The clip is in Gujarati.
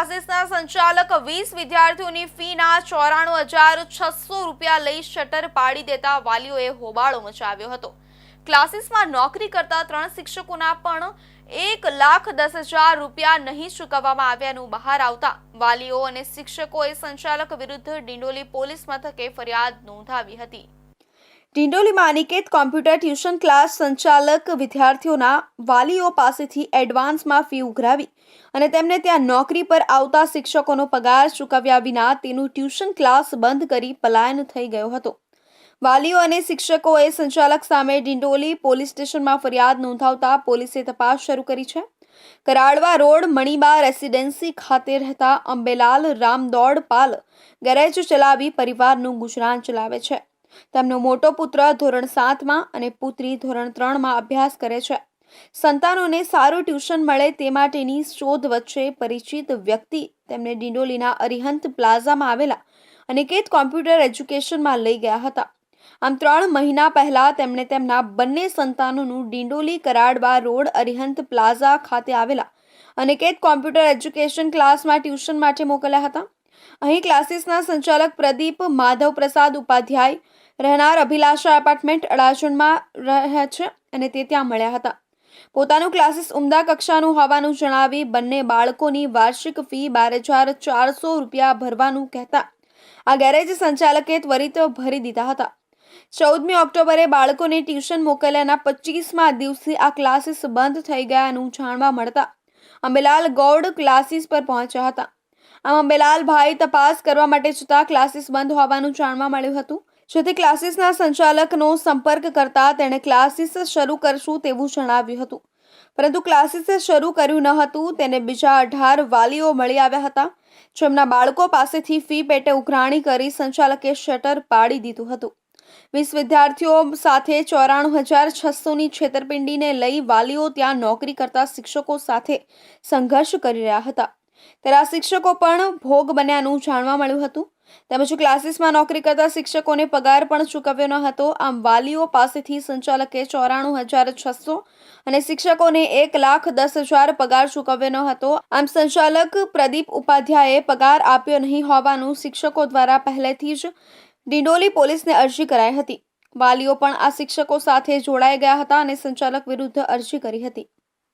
ક્લાસીસના સંચાલક 20 વિદ્યાર્થીઓની ફીના 94,600 રૂપિયા લઈ શટર પાડી દેતા વાલીઓએ હોબાળો મચાવ્યો હતો। ક્લાસીસમાં નોકરી કરતા 3 શિક્ષકોના પણ 1,10,000 રૂપિયા નહીં ચૂકવવામાં આવ્યાનું બહાર આવતા વાલીઓ અને શિક્ષકોએ સંચાલક વિરુદ્ધ ડિંડોલી પોલીસ મથકે ફરિયાદ નોંધાવી હતી। ડિંડોલીમાં અનિકેત કોમ્પ્યુટર ટ્યુશન ક્લાસ સંચાલક વિદ્યાર્થીઓના વાલીઓ પાસેથી એડવાન્સમાં ફી ઉઘરાવી અને તેમને ત્યાં નોકરી પર આવતા શિક્ષકોનો પગાર ચૂકવ્યા વિના તેનું ટ્યુશન ક્લાસ બંધ કરી પલાયન થઈ ગયો હતો। વાલીઓ અને શિક્ષકોએ સંચાલક સામે ડિંડોલી પોલીસ સ્ટેશનમાં ફરિયાદ નોંધાવતા પોલીસે તપાસ શરૂ કરી છે। કરાડવા રોડ મણિબા રેસિડેન્સી ખાતે રહેતા અંબેલાલ રામદોડ પાલ ગેરેજ ચલાવી પરિવારનું ગુજરાન ચલાવે છે। તેમનો મોટો પુત્ર ધોરણ 7માં અને પુત્રી ધોરણ 3માં અભ્યાસ કરે છે। સંતાનોને સારું ટ્યુશન મળે તે માટેની શોધ વચ્ચે પરિચિત વ્યક્તિ તેમને ડિંડોલીના અરિહંત પ્લાઝામાં આવેલા અનિકેત કોમ્પ્યુટર એજ્યુકેશનમાં લઈ ગયા હતા। આમ 3 મહિના પહેલા તેમણે તેમના બંને સંતાનોનું ડિંડોલી કરાડવા રોડ અરિહંત પ્લાઝા ખાતે આવેલા અનિકેત કોમ્પ્યુટર એજ્યુકેશન ક્લાસમાં ટ્યુશન માટે મોકલ્યા હતા। અહીં ક્લાસીસના સંચાલક પ્રદીપ માધવ પ્રસાદ ઉપાધ્યાય રહેનાર અભિલાષા એપાર્ટમેન્ટ અડાજણમાં રહે છે અને તે ત્યાં મળ્યા હતા। પોતાનું ક્લાસીસ ઉમદા કક્ષાનું હોવાનું જણાવી બંને બાળકોની વાર્ષિક ફી 12,400 રૂપિયા ભરવાનું કહેતા આ ગેરેજ સંચાલકે ત્વરિત ભરી દીધા હતા। 14મી ઓક્ટોબરે બાળકોને ટ્યુશન મોકલ્યાના 25મા દિવસે આ ક્લાસીસ બંધ થઈ ગયાનું જાણવા મળતા અંબેલાલ ગૌડ ક્લાસીસ પર પહોંચ્યા હતા। આમ અંબેલાલભાઈ તપાસ કરવા માટે જતા ક્લાસીસ બંધ હોવાનું જાણવા મળ્યું હતું, જેથી ક્લાસીસના સંચાલકનો સંપર્ક કરતા તેણે ક્લાસીસ શરૂ કરશું તેવું જણાવ્યું હતું, પરંતુ ક્લાસીસ શરૂ કર્યું ન હતું। તેને બીજા 18 વાલીઓ મળી આવ્યા હતા, જેમના બાળકો પાસેથી ફી પેટે ઉઘરાણી કરી સંચાલકે શટર પાડી દીધું હતું। 20 વિદ્યાર્થીઓ સાથે 94,600ની છેતરપિંડીને લઈ વાલીઓ ત્યાં નોકરી કરતા શિક્ષકો સાથે સંઘર્ષ કરી રહ્યા હતા, ત્યારે આ શિક્ષકો પણ ભોગ બન્યાનું જાણવા મળ્યું હતું। તેમજ ક્લાસીસમાં નોકરી કરતા શિક્ષકોને પગાર પણ ચૂકવ્યો ન હતો। આમ વાલીઓ પાસેથી સંચાલકે 94,600 અને શિક્ષકોને 1,10,000 પગાર ચૂકવ્યો ન હતો। આમ સંચાલક પ્રદીપ ઉપાધ્યાયે પગાર આપ્યો નહીં હોવાનું શિક્ષકો દ્વારા પહેલેથી જ ડિંડોલી પોલીસને અરજી કરાઈ હતી। વાલીઓ પણ આ શિક્ષકો સાથે જોડાઈ ગયા હતા અને સંચાલક વિરુદ્ધ અરજી કરી હતી।